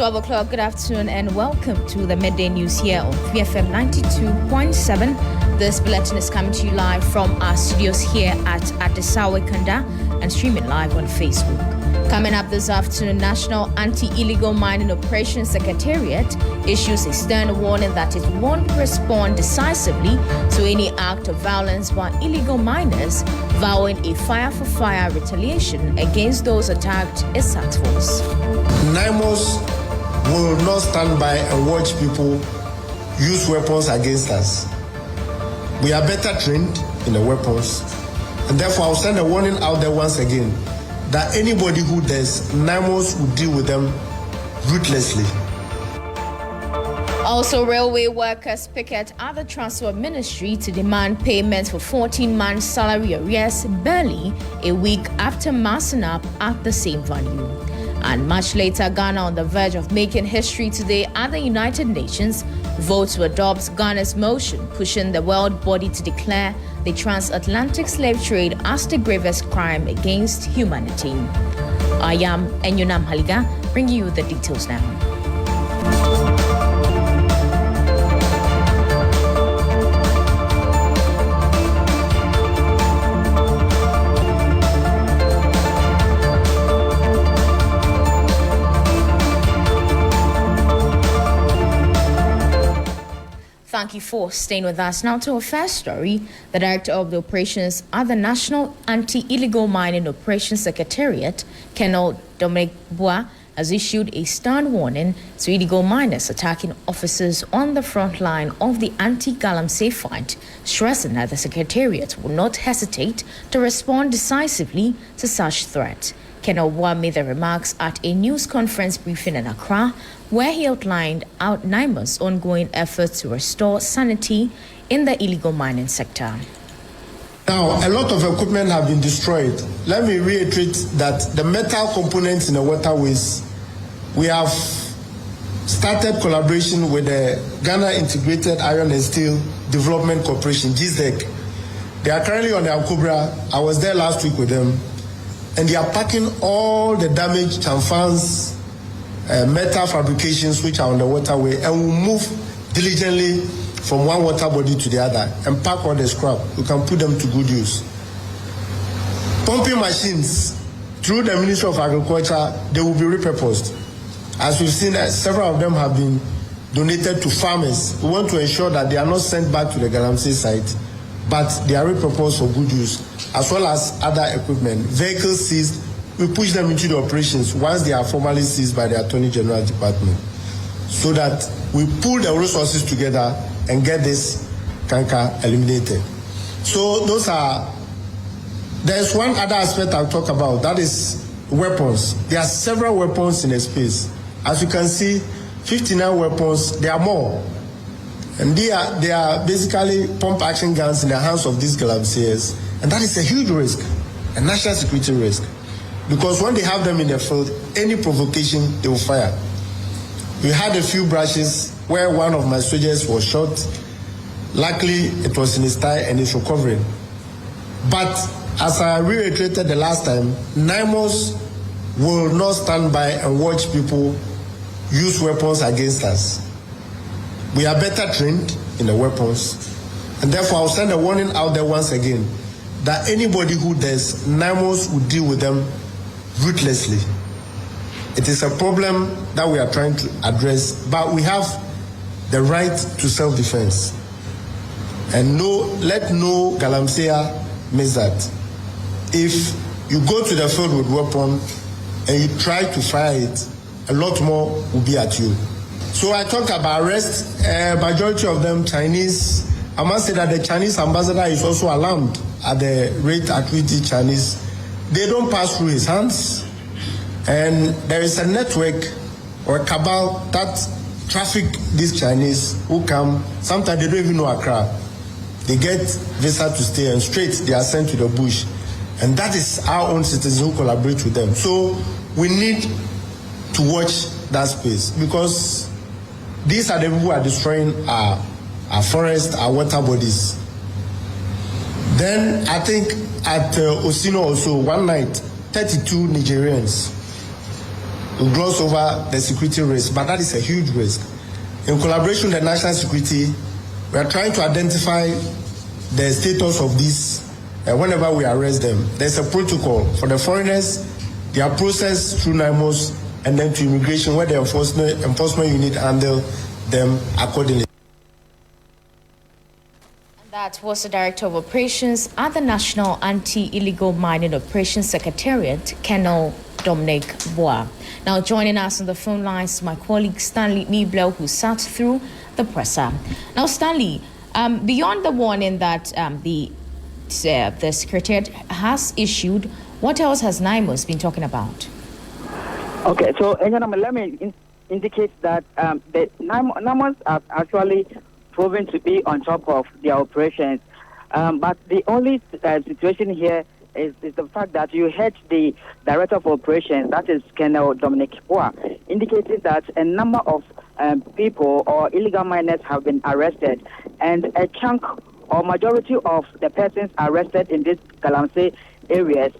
12 o'clock, good afternoon, and welcome to the Midday News here on VFM 92.7. This bulletin is coming to you live from our studios here at Adesawe Kanda and streaming live on Facebook. Coming up this afternoon, National Anti-Illegal Mining Operations Secretariat issues a stern warning that it won't respond decisively to any act of violence by illegal miners, vowing a fire-for-fire retaliation against those attacked its taskforce. NAIMOS will not stand by and watch people use weapons against us. We are better trained in the weapons, and therefore I'll send a warning out there once again that anybody who does, NAIMOS will deal with them ruthlessly. Also, railway workers picket at the Transport Ministry to demand payment for 14 months' salary arrears barely a week after massing up at the same venue. And much later, Ghana on the verge of making history today at the United Nations votes to adopt Ghana's motion, pushing the world body to declare the transatlantic slave trade as the gravest crime against humanity. I am Enyonam Haliga, bringing you the details now. Thank you for staying with us. Now to our first story. The director of the operations at the National Anti-Illegal Mining Operations Secretariat, Colonel Dominic Bois, has issued a stern warning to illegal miners attacking officers on the front line of the anti-Galamsey fight, stressing that the Secretariat will not hesitate to respond decisively to such threats. Colonel Bois made the remarks at a news conference briefing in Accra, where he outlined NAIMOS' ongoing efforts to restore sanity in the illegal mining sector. Now, a lot of equipment have been destroyed. Let me reiterate that the metal components in the waterways, we have started collaboration with the Ghana Integrated Iron and Steel Development Corporation, GISDEC. They are currently on the Akubra. I was there last week with them. And they are packing all the damaged chamfans, metal fabrications which are on the waterway, and will move diligently from one water body to the other and pack all the scrap. We can put them to good use. Pumping machines, through the Ministry of Agriculture, they will be repurposed. As we've seen, several of them have been donated to farmers. We want to ensure that they are not sent back to the Galamsey site, but they are repurposed for good use, as well as other equipment. Vehicles seized, we push them into the operations once they are formally seized by the Attorney General Department, so that we pull the resources together and get this canker eliminated. So there's one other aspect I'll talk about, that is weapons. There are several weapons in the space. As you can see, 59 weapons, there are more. And they are basically pump action guns in the hands of these Galamseyers. And that is a huge risk, a national security risk. Because when they have them in the field, any provocation, they will fire. We had a few brushes where one of my soldiers was shot. Luckily, it was in his thigh and he's recovering. But as I reiterated the last time, NAIMOS will not stand by and watch people use weapons against us. We are better trained in the weapons, and therefore I'll send a warning out there once again that anybody who does, NAIMOS will deal with them ruthlessly. It is a problem that we are trying to address, but we have the right to self-defense. And let no Galamseya miss that. If you go to the field with weapon and you try to fire it, a lot more will be at you. So I talked about arrests, majority of them Chinese. I must say that the Chinese ambassador is also alarmed at the rate at which the Chinese, they don't pass through his hands. And there is a network or a cabal that traffic these Chinese who come. Sometimes they don't even know Accra. They get visa to stay and straight they are sent to the bush. And that is our own citizens who collaborate with them. So we need to watch that space, because these are the people who are destroying our forests, our water bodies. Then I think at Osino also, one night, 32 Nigerians we gloss over the security risk, but that is a huge risk. In collaboration with the national security, we are trying to identify the status of these whenever we arrest them. There's a protocol for the foreigners. They are processed through NAIMOS and then to immigration, where the enforcement unit handle them accordingly. That was the Director of Operations at the National Anti-Illegal Mining Operations Secretariat, Colonel Dominic Bois. Now joining us on the phone lines, my colleague Stanley Niblo, who sat through the presser. Now, Stanley, beyond the warning that the Secretariat has issued, what else has NAIMOS been talking about? Okay, so let me indicate that the NAIMOS are actually proven to be on top of their operations. But the only situation here is the fact that you heard the Director of Operations, that is Colonel Dominic Bois, indicating that a number of people or illegal miners have been arrested, and a chunk or majority of the persons arrested in these Galamsey areas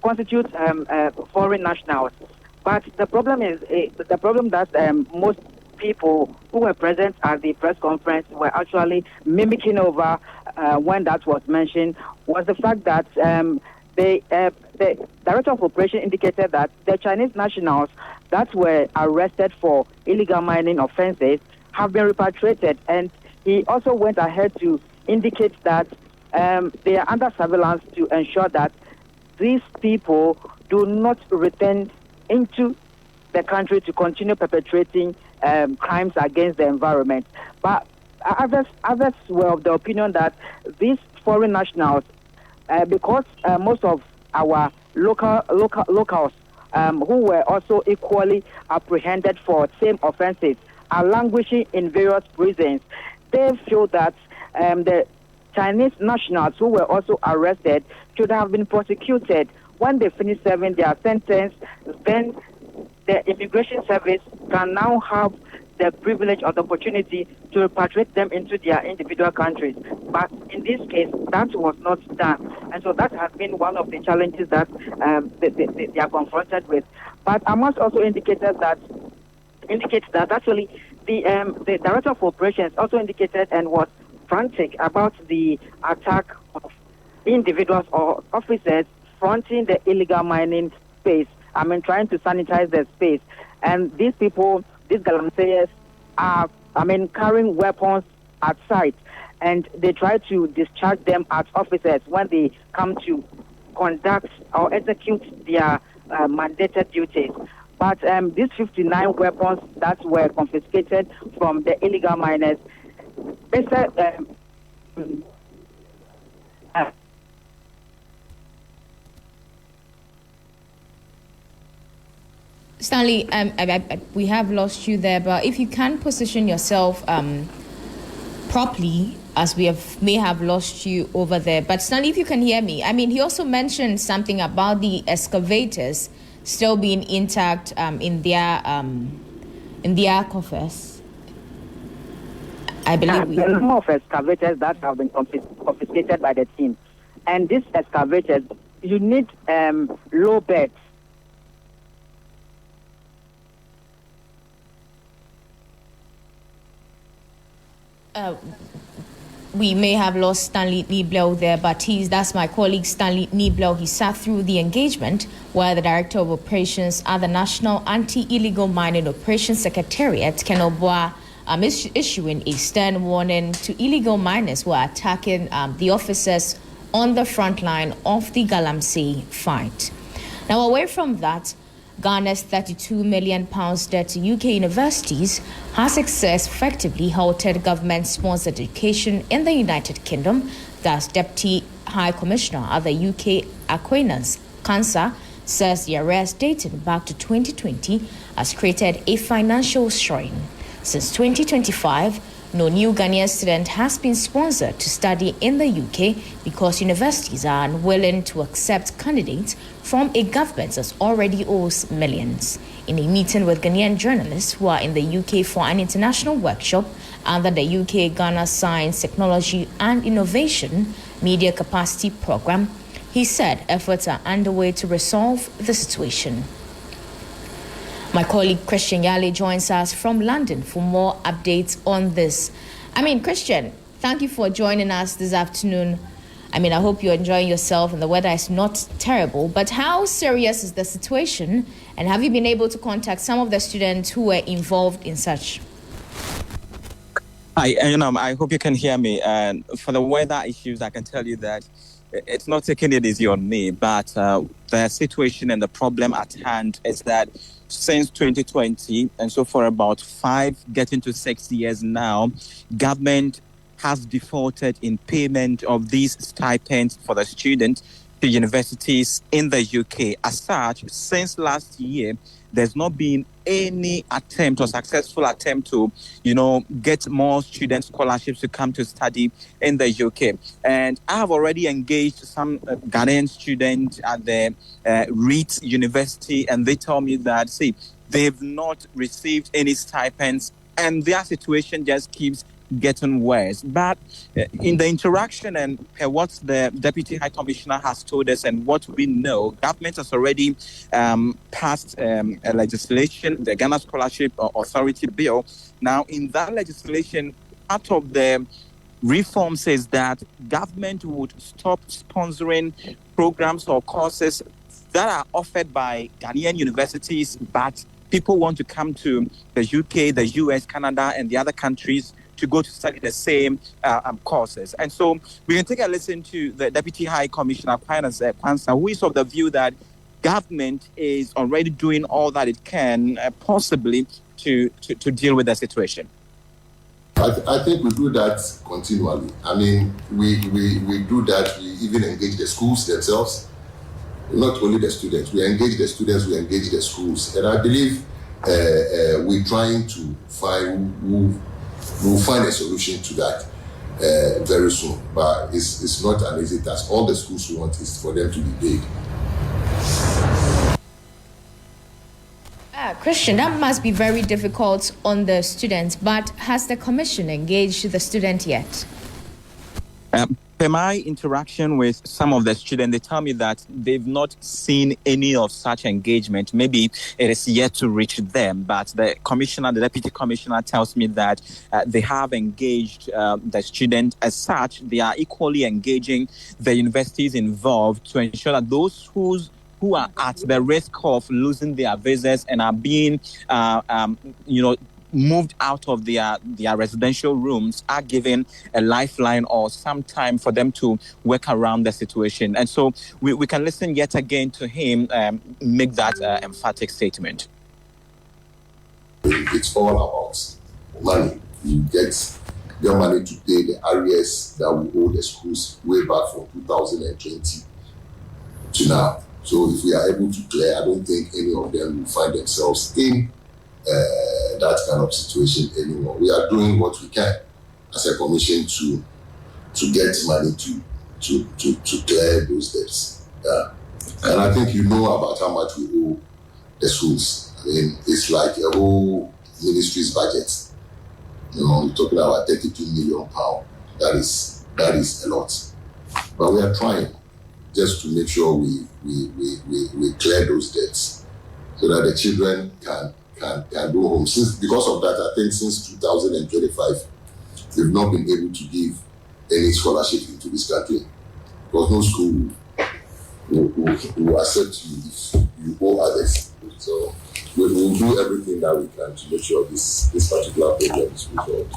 constitute foreign nationals. But the problem is that most people who were present at the press conference were actually mimicking over when that was mentioned, was the fact that the Director of Operation indicated that the Chinese nationals that were arrested for illegal mining offenses have been repatriated, and he also went ahead to indicate that they are under surveillance to ensure that these people do not return into the country to continue perpetrating crimes against the environment. But others were of the opinion that these foreign nationals, because most of our locals who were also equally apprehended for same offenses are languishing in various prisons, they feel that the Chinese nationals who were also arrested should have been prosecuted. When they finish serving their sentence, then the immigration service can now have the privilege or the opportunity to repatriate them into their individual countries. But in this case, that was not done. And so that has been one of the challenges that they are confronted with. But I must also indicate that actually the Director of Operations also indicated and was frantic about the attack of individuals or officers fronting the illegal mining space. Trying to sanitize the space. And these people, these Galamseyers, are, carrying weapons at sight. And they try to discharge them at officers when they come to conduct or execute their mandated duties. But these 59 weapons that were confiscated from the illegal miners, Stanley, we have lost you there, but if you can position yourself properly, as we may have lost you over there. But Stanley, if you can hear me, he also mentioned something about the excavators still being intact in their coffers. I believe there are more of excavators that have been confiscated by the team, and these excavators, you need low beds. We may have lost Stanley Niblo there, but that's my colleague Stanley Niblo. He sat through the engagement where the Director of Operations at the National Anti-Illegal Mining Operations Secretariat, Colonel Bois, is issuing a stern warning to illegal miners who are attacking the officers on the front line of the Galamsey fight. Now, away from that, Ghana's £32 million debt to UK universities has effectively halted government-sponsored education in the United Kingdom. Thus, Deputy High Commissioner at the UK, Aquinas Cancer, says the arrest dating back to 2020 has created a financial strain. Since 2025, no new Ghanaian student has been sponsored to study in the UK because universities are unwilling to accept candidates from a government that already owes millions. In a meeting with Ghanaian journalists who are in the UK for an international workshop under the UK Ghana Science, Technology and Innovation Media Capacity Program, he said efforts are underway to resolve the situation. My colleague Christian Yale joins us from London for more updates on this. Christian, thank you for joining us this afternoon. I hope you're enjoying yourself and the weather is not terrible, but how serious is the situation? And have you been able to contact some of the students who were involved in such? I hope you can hear me. And for the weather issues, I can tell you that it's not taking it easy on me, but the situation and the problem at hand is that since 2020, and so for about 5, getting to 6 years now, government has defaulted in payment of these stipends for the students to universities in the UK. As such, since last year, there's not been any attempt or successful attempt to, get more student scholarships to come to study in the UK. And I have already engaged some Ghanaian students at the REIT University, and they tell me that, they've not received any stipends, and their situation just keeps getting worse. But in the interaction and what the Deputy High Commissioner has told us and what we know, government has already passed a legislation, the Ghana Scholarship Authority Bill. Now, in that legislation, part of the reform says that government would stop sponsoring programs or courses that are offered by Ghanaian universities, but people want to come to the UK, the US, Canada, and the other countries to go to study the same courses. And so we can take a listen to the Deputy High Commissioner, Kwanzaa, who is of the view that government is already doing all that it can possibly to deal with the situation. I think we do that continually. We do that. We even engage the schools themselves, not only the students. We engage the students, we engage the schools. And I believe we're trying to find we'll find a solution to that very soon. But it's not an easy task. All the schools want is for them to be paid. Christian, that must be very difficult on the students, but has the commission engaged the student yet? Per my interaction with some of the students, they tell me that they've not seen any of such engagement. Maybe it is yet to reach them, but the deputy commissioner tells me that they have engaged the student as such. They are equally engaging the universities involved to ensure that those who are at the risk of losing their visas and are being, moved out of their residential rooms are given a lifeline or some time for them to work around the situation. And so we can listen yet again to him make that emphatic statement. It's all about money. You get your money to pay the arears that we owe the schools way back from 2020 to now. So if we are able to clear, I don't think any of them will find themselves in that kind of situation anymore. We are doing what we can as a commission to get money to clear those debts. And I think you know about how much we owe the schools. It's like a whole ministry's budget. We're talking about £32 million. That is a lot. But we are trying just to make sure we clear those debts so that the children can go home. Because of that, I think since 2025, we've not been able to give any scholarship into this country because no school will accept you if you owe others. So we will do everything that we can to make sure this particular problem is resolved.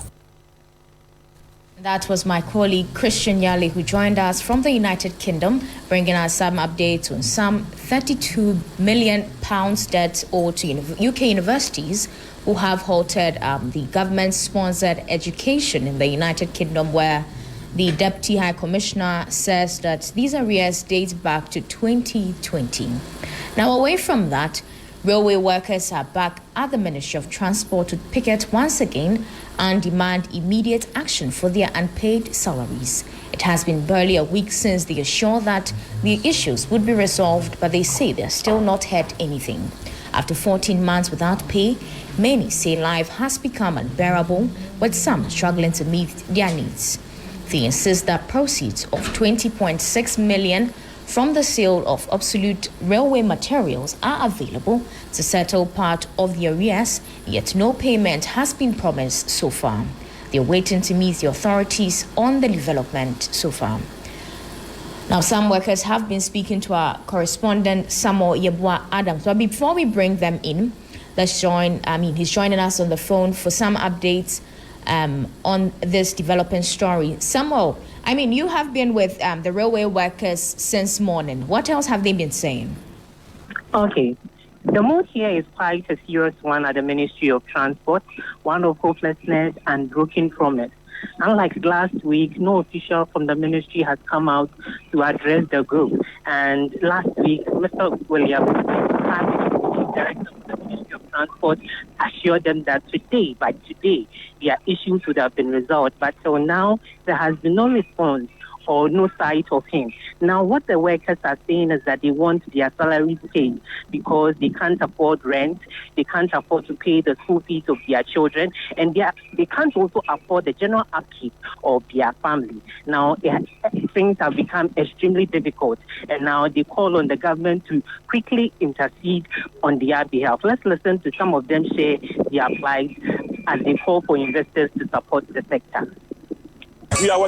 That was my colleague Christian Yale, who joined us from the United Kingdom, bringing us some updates on some £32 million debt owed to UK universities who have halted the government-sponsored education in the United Kingdom, where the Deputy High Commissioner says that these arrears date back to 2020. Now, away from that, railway workers are back at the Ministry of Transport to picket once again and demand immediate action for their unpaid salaries. It has been barely a week since they assured that the issues would be resolved, but they say they're still not heard anything. After 14 months without pay, many say life has become unbearable, with some struggling to meet their needs. They insist that proceeds of 20.6 million from the sale of obsolete railway materials are available to settle part of the areas, yet no payment has been promised so far. They are waiting to meet the authorities on the development so far. Now, some workers have been speaking to our correspondent, Samuel Yeboah Adams. But before we bring them in, he's joining us on the phone for some updates on this developing story. Samuel, you have been with the railway workers since morning. What else have they been saying? Okay. The mood here is quite a serious one at the Ministry of Transport, one of hopelessness and broken promise. Unlike last week, no official from the ministry has come out to address the group. And last week, Mr. William, director of the Ministry of Transport, assured them that by today, their issues would have been resolved. But till now, there has been no response or no sight of him. Now, what the workers are saying is that they want their salaries paid because they can't afford rent, they can't afford to pay the school fees of their children, and they can't also afford the general upkeep of their family. Now, things have become extremely difficult, and now they call on the government to quickly intercede on their behalf. Let's listen to some of them share their plight as they call for investors to support the sector. We are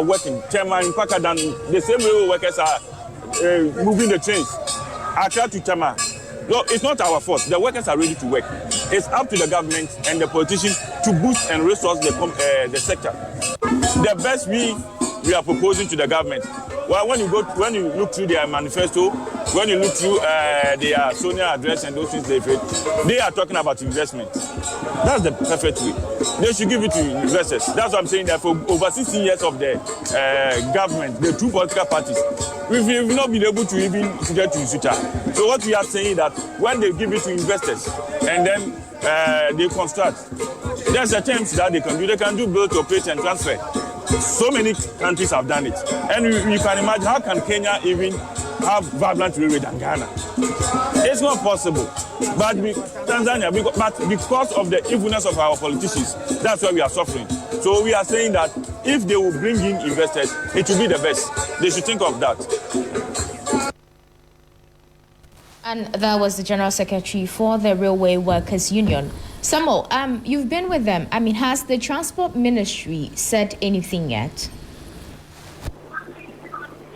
working. Chairman Pakadan, the same way workers are moving the trains. Accra to Tama. No, it's not our fault. The workers are ready to work. It's up to the government and the politicians to boost and resource the sector. The best we are proposing to the government. Well, when you look through their manifesto, when you look through their Sonia address and those things they are talking about investment. That's the perfect way. They should give it to investors. That's what I'm saying. That for over 16 years of the government, the two political parties, we've not been able to even get to Sucha. So what we are saying is that when they give it to investors and then they construct, there's a terms that they can do. They can do build, operate, and transfer. So many countries have done it. And you can imagine, how can Kenya even have vibrant railway than Ghana? It's not possible. But because of the evilness of our politicians, that's why we are suffering. So we are saying that if they will bring in investors, it will be the best. They should think of that. And that was the General Secretary for the Railway Workers Union. Samuel, you've been with them. Has the Transport Ministry said anything yet?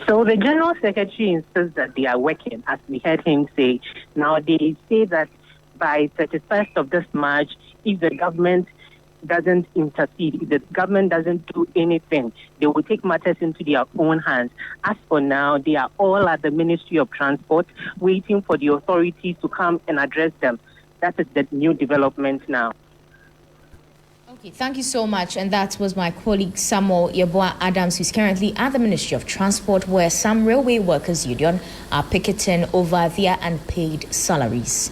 So the General Secretary insists that they are working, as we heard him say. Now, they say that by 31st of this March, if the government doesn't intercede, if the government doesn't do anything, they will take matters into their own hands. As for now, they are all at the Ministry of Transport, waiting for the authorities to come and address them. That is the new development now. Okay, thank you so much. And that was my colleague Samuel Yeboah Adams, who's currently at the Ministry of Transport, where some railway workers' union are picketing over their unpaid salaries.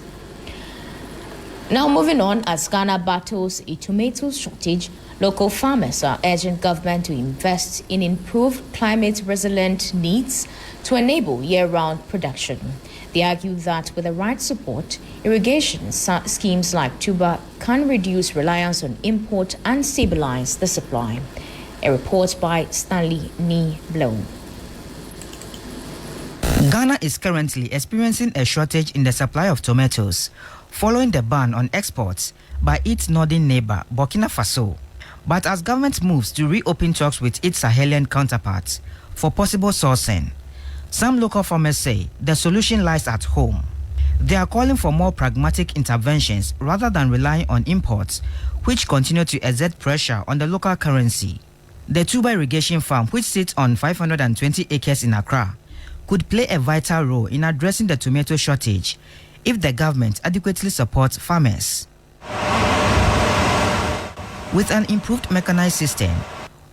Now moving on, as Ghana battles a tomato shortage, local farmers are urging government to invest in improved climate-resilient needs to enable year-round production. They argue that with the right support, irrigation schemes like Tuba can reduce reliance on import and stabilize the supply. A report by Stanley Blow. Ghana is currently experiencing a shortage in the supply of tomatoes following the ban on exports by its northern neighbor, Burkina Faso. But as government moves to reopen talks with its Sahelian counterparts for possible sourcing, some local farmers say the solution lies at home. They are calling for more pragmatic interventions rather than relying on imports, which continue to exert pressure on the local currency. The Tuba irrigation farm, which sits on 520 acres in Accra, could play a vital role in addressing the tomato shortage if the government adequately supports farmers. With an improved mechanized system,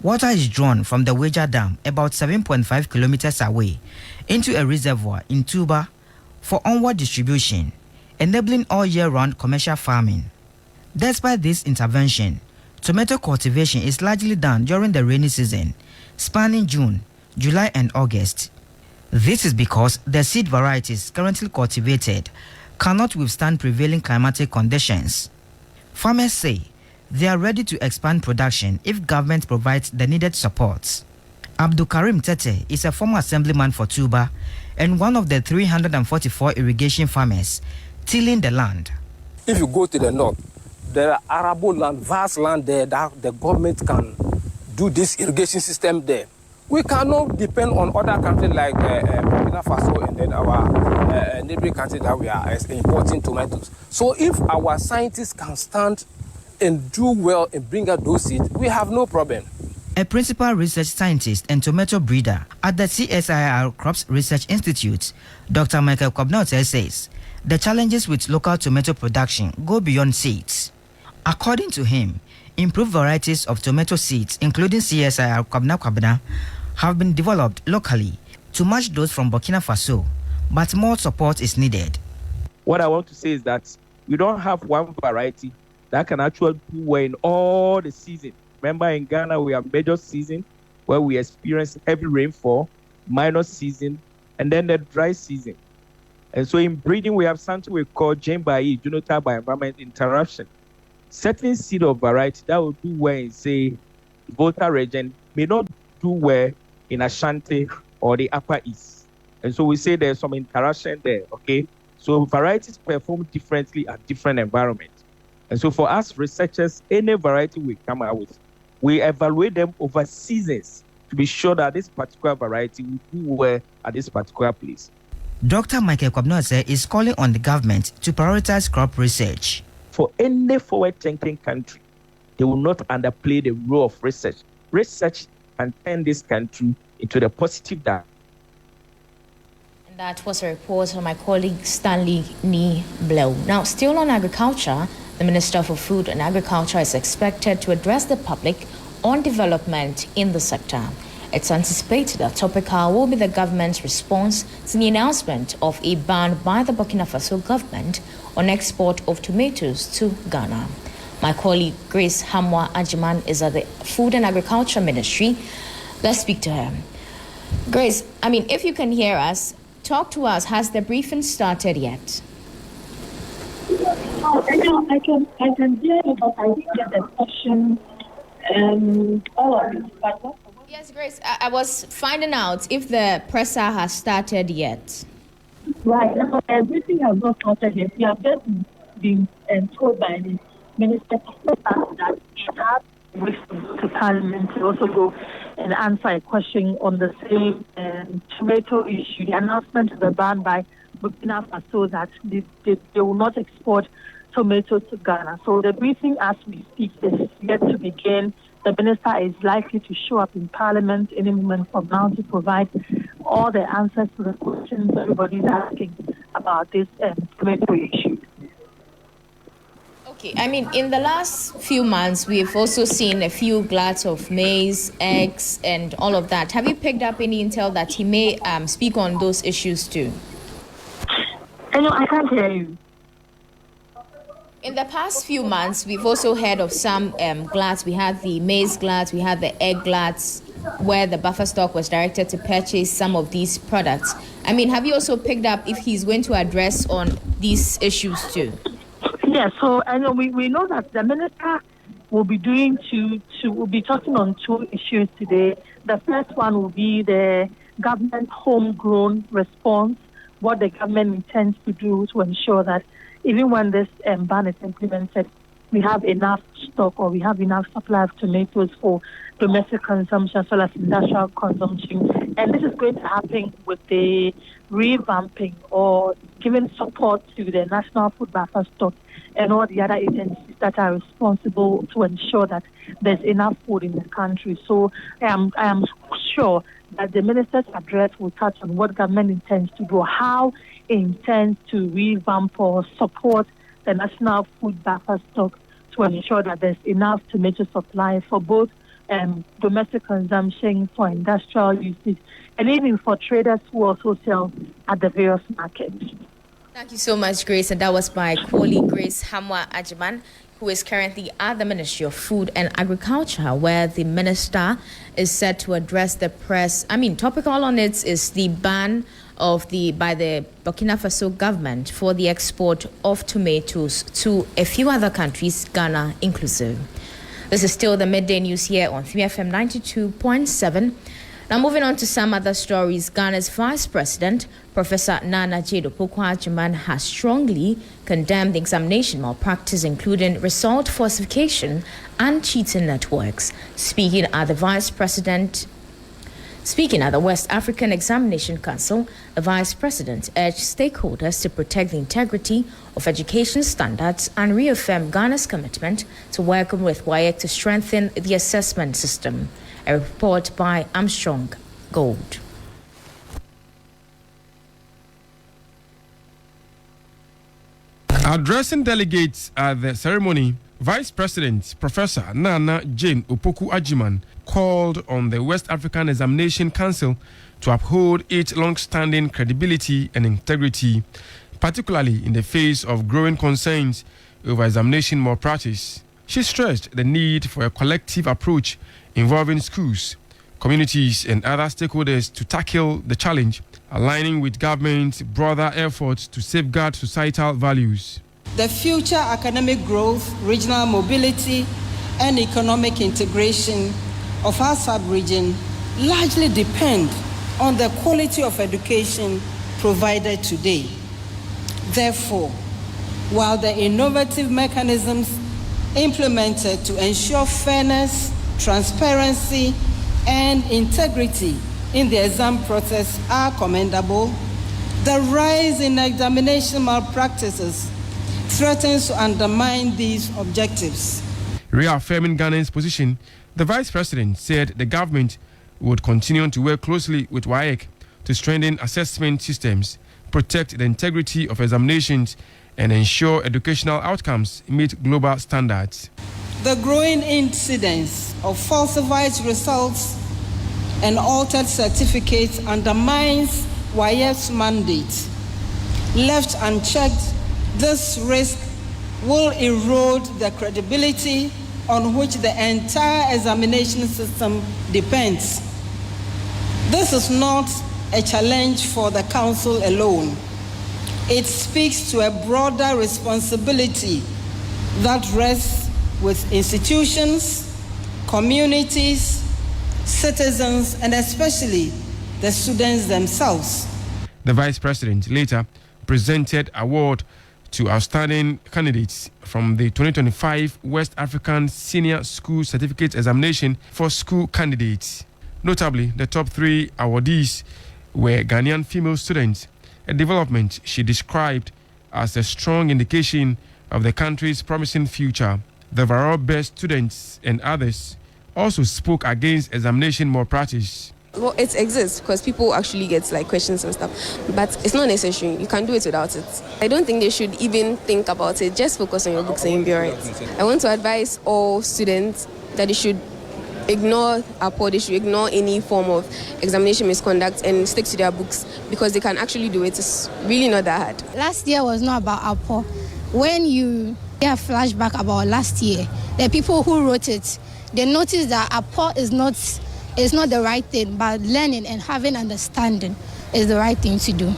water is drawn from the Weja Dam about 7.5 kilometers away into a reservoir in Tuba for onward distribution, enabling all year-round commercial farming. Despite this intervention, tomato cultivation is largely done during the rainy season, spanning June, July and August. This is because the seed varieties currently cultivated cannot withstand prevailing climatic conditions. Farmers say they are ready to expand production if government provides the needed support. Abdul Karim Tete is a former assemblyman for Tuba and one of the 344 irrigation farmers tilling the land. If you go to the north, there are arable land, vast land there that the government can do this irrigation system there. We cannot depend on other countries like Burkina Faso and then our neighboring countries that we are importing tomatoes. So if our scientists can stand and do well and bring out those seeds, we have no problem. A principal research scientist and tomato breeder at the CSIR Crops Research Institute, Dr. Michael Kwabnaote says the challenges with local tomato production go beyond seeds. According to him, improved varieties of tomato seeds, including CSIR Kwabna, have been developed locally to match those from Burkina Faso, but more support is needed. What I want to say is that we don't have one variety that can actually do well in all the seasons. Remember, in Ghana, we have major season where we experience heavy rainfall, minor season, and then the dry season. And so in breeding, we have something we call genotype genotype by environment interaction. Certain seed of variety that will do well in, say, Volta region may not do well in Ashanti or the Upper East. And so we say there's some interaction there, okay? So varieties perform differently at different environments. And so for us researchers, any variety we come out with, we evaluate them over seasons to be sure that this particular variety will do well at this particular place. Dr. Michael Kwabnaote is calling on the government to prioritize crop research. For any forward-thinking country, they will not underplay the role of research. Research can turn this country into the positive direction. And that was a report from my colleague Stanley Nee Blow. Now, still on agriculture, the Minister for Food and Agriculture is expected to address the public on development in the sector. It's anticipated that topical will be the government's response to the announcement of a ban by the Burkina Faso government on export of tomatoes to Ghana. My colleague Grace Hamwa Ajiman is at the Food and Agriculture Ministry. Let's speak to her. Grace, if you can hear us, talk to us. Has the briefing started yet? I can hear you, but I didn't get the question and all of it. Yes, Grace, I was finding out if the presser has started yet. Right, now everything has not started yet. We have just been told by the Minister that he has wished to go to Parliament to also go and answer a question on the same tomato issue. The announcement of the ban by Burkina Faso that they will not export tomatoes to Ghana. So the briefing as we speak is yet to begin. The minister is likely to show up in Parliament any moment from now to provide all the answers to the questions everybody is asking about this tomato issue. Okay, in the last few months, we've also seen a few gluts of maize, eggs, and all of that. Have you picked up any intel that he may speak on those issues too? I can't hear you. In the past few months, we've also heard of some gluts. We had the maize gluts, we had the egg gluts, where the buffer stock was directed to purchase some of these products. Have you also picked up if he's going to address on these issues too? Yes, so we know that the minister will be will be talking on two issues today. The first one will be the government homegrown response, what the government intends to do to ensure that even when this ban is implemented, we have enough stock or we have enough supply of tomatoes for domestic consumption as well as industrial consumption. And this is going to happen with the revamping or giving support to the National Food Buffer Stock and all the other agencies that are responsible to ensure that there's enough food in the country. So I am sure that the minister's address will touch on what government intends to do, how it intends to revamp or support the National Food Buffer Stock to ensure that there's enough tomato supply for both domestic consumption, for industrial usage, and even for traders who also sell at the various markets. Thank you so much, Grace. And that was my colleague, Grace Hamwa Ajiman, who is currently at the Ministry of Food and Agriculture, where the minister is set to address the press. Topical on it is the ban by the Burkina Faso government for the export of tomatoes to a few other countries, Ghana inclusive. This is still the midday news here on 3FM 92.7. Now, moving on to some other stories, Ghana's Vice President, Professor Nana Agyman, has strongly condemned the examination malpractice, including result falsification and cheating networks. Speaking at the West African Examination Council, the Vice President urged stakeholders to protect the integrity of education standards and reaffirm Ghana's commitment to working with WAEC to strengthen the assessment system. A report by Armstrong Gold. Addressing delegates at the ceremony, Vice President Professor Nana Agyman called on the West African Examination Council to uphold its long-standing credibility and integrity, particularly in the face of growing concerns over examination malpractice. She stressed the need for a collective approach involving schools, communities, and other stakeholders to tackle the challenge, aligning with government's broader efforts to safeguard societal values. The future academic growth, regional mobility, and economic integration of our sub-region largely depend on the quality of education provided today. Therefore, while the innovative mechanisms implemented to ensure fairness, transparency, and integrity in the exam process are commendable, the rise in examination malpractices threatens to undermine these objectives. Reaffirming Ghana's position, the Vice President said the government would continue to work closely with WAEC to strengthen assessment systems, protect the integrity of examinations, and ensure educational outcomes meet global standards. The growing incidence of falsified results and altered certificates undermines WAEC's mandate. Left unchecked, this risk will erode the credibility on which the entire examination system depends. This is not a challenge for the Council alone. It speaks to a broader responsibility that rests with institutions, communities, citizens, and especially the students themselves. The Vice President later presented award to outstanding candidates from the 2025 West African Senior School Certificate Examination for school candidates. Notably, the top 3 awardees were Ghanaian female students, a development she described as a strong indication of the country's promising future. The overall best students and others also spoke against examination malpractice. Well, it exists because people actually get questions and stuff, but it's not necessary. You can do it without it. I don't think they should even think about it. Just focus on your books and you'll be all right. I want to advise all students that they should ignore APO, they should ignore any form of examination misconduct and stick to their books because they can actually do it. It's really not that hard. Last year was not about APO. When you get a flashback about last year, the people who wrote it, they noticed that APO is not the right thing, but learning and having understanding is the right thing to do.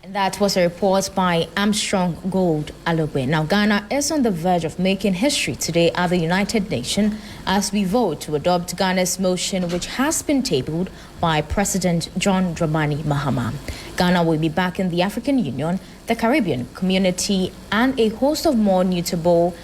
And that was a report by Armstrong Gold Alogwe. Now, Ghana is on the verge of making history today at the United Nations as we vote to adopt Ghana's motion, which has been tabled by President John Dramani Mahama. Ghana will be back in the African Union, the Caribbean community, and a host of more notable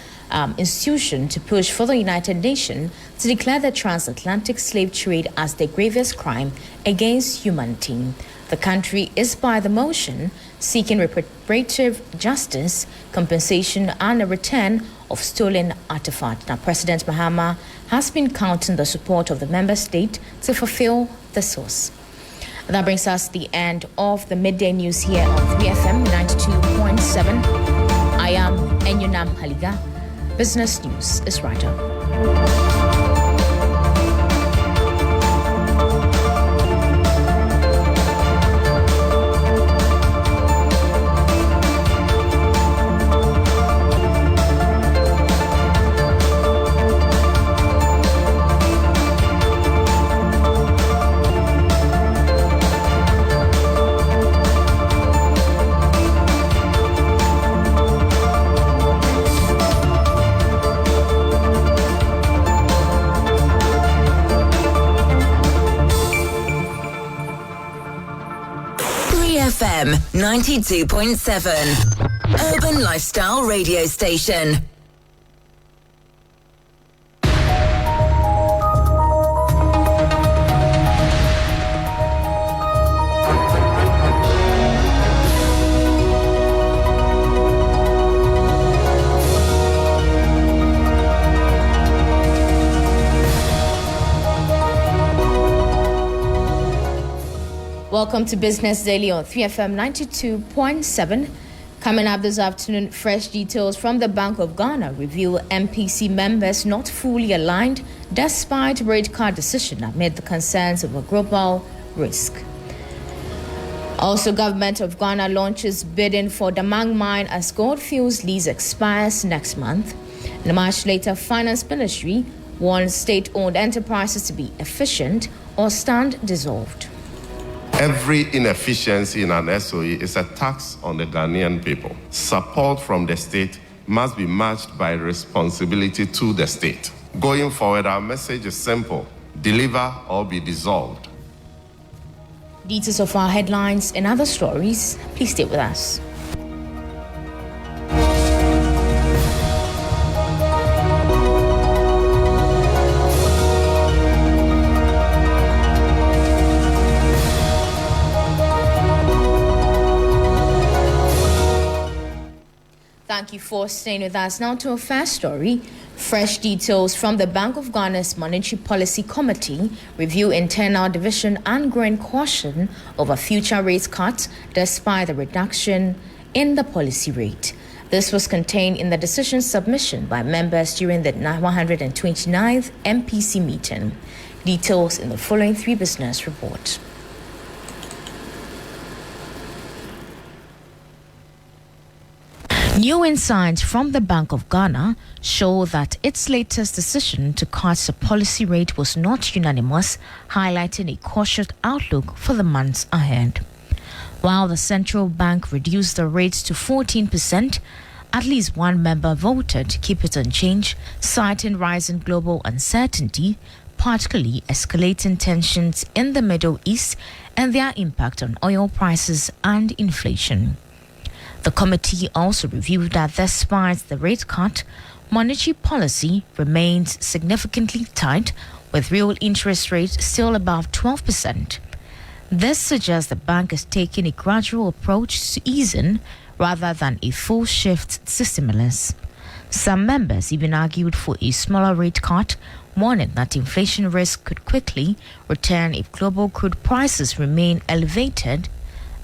institution to push for the United Nations to declare the transatlantic slave trade as the gravest crime against humanity. The country is, by the motion, seeking reparative justice, compensation, and a return of stolen artifacts. Now, President Mahama has been counting the support of the member state to fulfill the source. That brings us to the end of the midday news here on 3FM 92.7. I am Enyunam Haliga. Business News is right up. FM 92.7. Urban Lifestyle Radio Station. Welcome to Business Daily on 3FM 92.7. Coming up this afternoon, fresh details from the Bank of Ghana reveal MPC members not fully aligned despite rate card decision amid the concerns of a global risk. Also, Government of Ghana launches bidding for Damang Mine as Goldfields lease expires next month. And a March later, Finance Ministry warns state-owned enterprises to be efficient or stand dissolved. Every inefficiency in an SOE is a tax on the Ghanaian people. Support from the state must be matched by responsibility to the state. Going forward, our message is simple: deliver or be dissolved. Details of our headlines and other stories, please stay with us. Thank you for staying with us. Now to a first story. Fresh details from the Bank of Ghana's Monetary Policy Committee review internal division and growing caution over future rate cuts despite the reduction in the policy rate. This was contained in the decision submission by members during the 129th MPC meeting. Details in the following 3 Business report. New insights from the Bank of Ghana show that its latest decision to cut the policy rate was not unanimous, highlighting a cautious outlook for the months ahead. While the central bank reduced the rate to 14%, at least one member voted to keep it unchanged, citing rising global uncertainty, particularly escalating tensions in the Middle East and their impact on oil prices and inflation. The committee also reviewed that despite the rate cut, monetary policy remains significantly tight, with real interest rates still above 12%. This suggests the bank is taking a gradual approach to easing rather than a full shift to stimulus. Some members even argued for a smaller rate cut, warning that inflation risk could quickly return if global crude prices remain elevated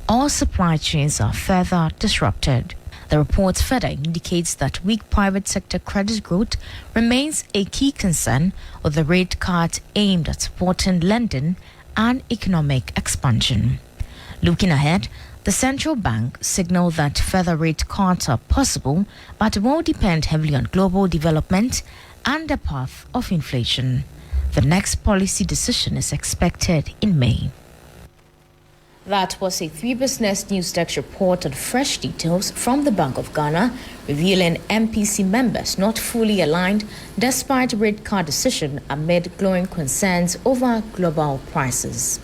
or supply chains are further disrupted. The report further indicates that weak private sector credit growth remains a key concern, with the rate cut aimed at supporting lending and economic expansion. Looking ahead, the central bank signaled that further rate cuts are possible, but will depend heavily on global development and the path of inflation. The next policy decision is expected in May. That was a 3 Business News Desk report on fresh details from the Bank of Ghana, revealing MPC members not fully aligned despite rate cut decision amid growing concerns over global prices.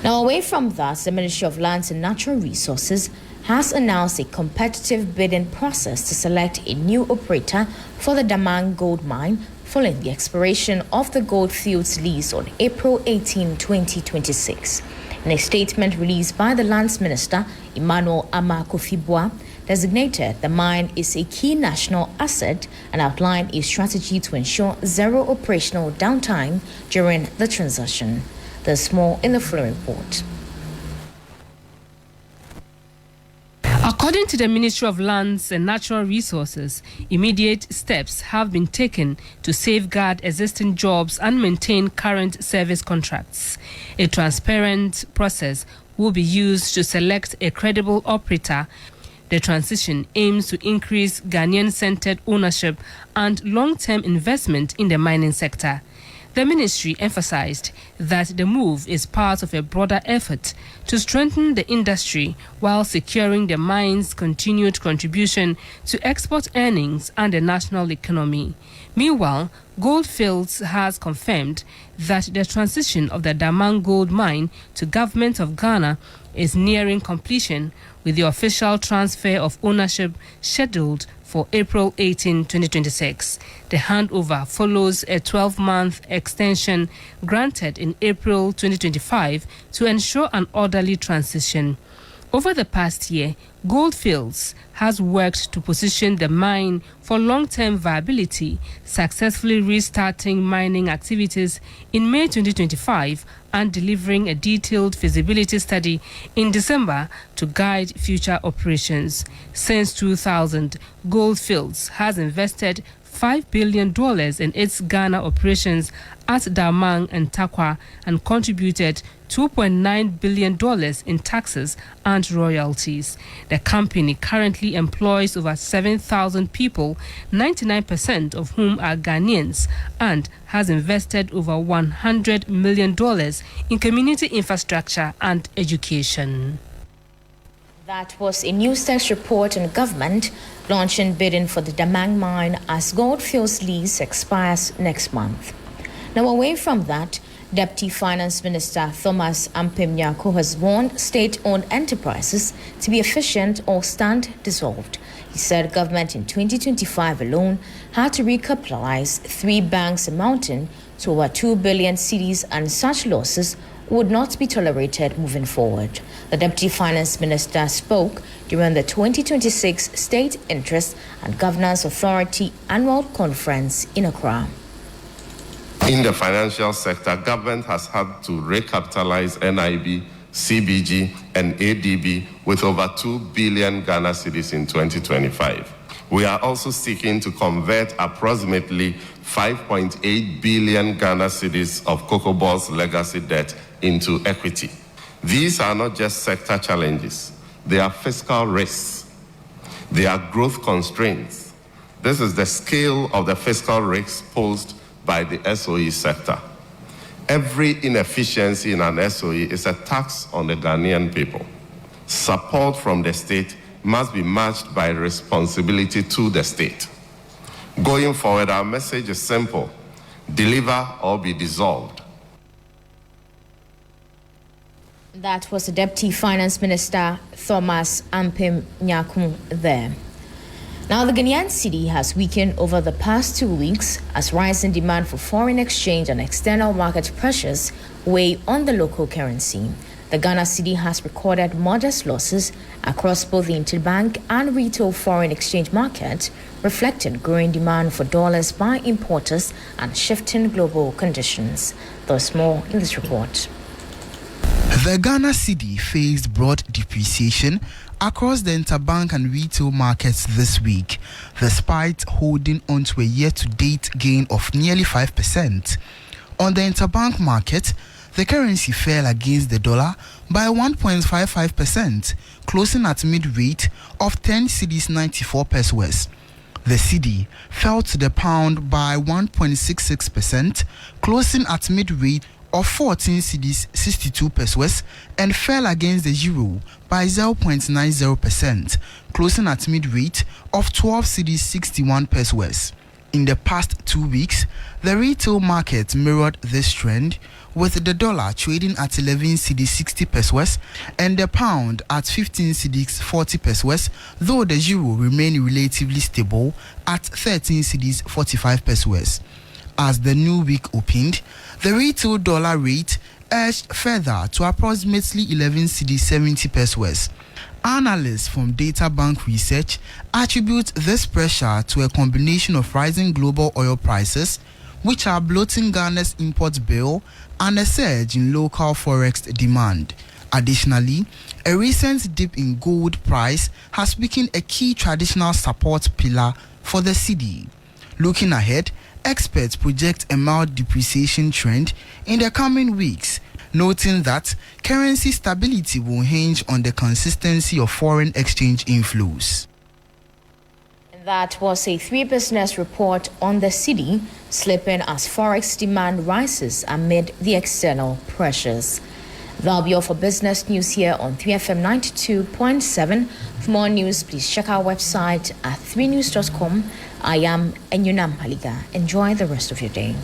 Now, away from that, the Ministry of Lands and Natural Resources has announced a competitive bidding process to select a new operator for the Damang gold mine following the expiration of the Goldfields lease on April 18, 2026. In a statement released by the Lands Minister, Emmanuel Ama-Kofi-Boa, designated the mine is a key national asset and outlined a strategy to ensure zero operational downtime during the transition. There's more in the following report. According to the Ministry of Lands and Natural Resources, immediate steps have been taken to safeguard existing jobs and maintain current service contracts. A transparent process will be used to select a credible operator. The transition aims to increase Ghanaian-centered ownership and long-term investment in the mining sector. The ministry emphasized that the move is part of a broader effort to strengthen the industry while securing the mine's continued contribution to export earnings and the national economy. Meanwhile, Goldfields has confirmed that the transition of the Damang gold mine to Government of Ghana is nearing completion, with the official transfer of ownership scheduled for April 18, 2026. The handover follows a 12-month extension granted in April 2025 to ensure an orderly transition. Over the past year, Goldfields has worked to position the mine for long-term viability, successfully restarting mining activities in May 2025 and delivering a detailed feasibility study in December to guide future operations. Since 2000, Goldfields has invested $5 billion in its Ghana operations at Damang and Takwa and contributed $2.9 billion in taxes and royalties. The company currently employs over 7,000 people, 99% of whom are Ghanaians, and has invested over $100 million in community infrastructure and education. That was a News Text report on government launching bidding for the Damang mine as Goldfields lease expires next month. Now, away from that, Deputy Finance Minister Thomas Ampem Nyako has warned state-owned enterprises to be efficient or stand dissolved. He said government in 2025 alone had to recapitalize 3 banks amounting to over 2 billion cedis, and such losses would not be tolerated moving forward. The Deputy Finance Minister spoke during the 2026 State Interest and Governance Authority Annual Conference in Accra. In the financial sector, government has had to recapitalize NIB, CBG, and ADB with over 2 billion Ghana cedis in 2025. We are also seeking to convert approximately 5.8 billion Ghana cedis of COCOBOL's legacy debt into equity. These are not just sector challenges. They are fiscal risks. They are growth constraints. This is the scale of the fiscal risks posed by the SOE sector. Every inefficiency in an SOE is a tax on the Ghanaian people. Support from the state must be matched by responsibility to the state. Going forward, our message is simple: deliver or be dissolved. That was the Deputy Finance Minister Thomas Ampem Nyako there. Now, the Ghanaian cedi has weakened over the past 2 weeks as rising demand for foreign exchange and external market pressures weigh on the local currency. The Ghana cedi has recorded modest losses across both the interbank and retail foreign exchange market, reflecting growing demand for dollars by importers and shifting global conditions. There's more in this report. The Ghana cedi faced broad depreciation across the interbank and retail markets this week, despite holding onto a year-to-date gain of nearly 5%. On the interbank market, the currency fell against the dollar by 1.55%, closing at mid-rate of 10 cedis 94 pesos. The cedi fell to the pound by 1.66%, closing at mid-rate of 14 cedis 62 pesos, and fell against the euro by 0.90%, closing at mid-rate of 12 cedis 61 pesos. In the past 2 weeks, the retail market mirrored this trend, with the dollar trading at 11 cedis 60 pesos and the pound at 15 cedis 40 pesos, though the euro remained relatively stable at 13 cedis 45 pesos. As the new week opened, the retail dollar rate edged further to approximately 11 cedis 70 pesos. Analysts from Data Bank Research attribute this pressure to a combination of rising global oil prices, which are bloating Ghana's import bill, and a surge in local forex demand. Additionally, a recent dip in gold price has weakened a key traditional support pillar for the cedi. Looking ahead, experts project a mild depreciation trend in the coming weeks, noting that currency stability will hinge on the consistency of foreign exchange inflows. That was a 3-business report on the cedi slipping as forex demand rises amid the external pressures. That'll be all for business news here on 3FM 92.7. For more news, please check our website at 3news.com I am Enyunam Haliga. Enjoy the rest of your day.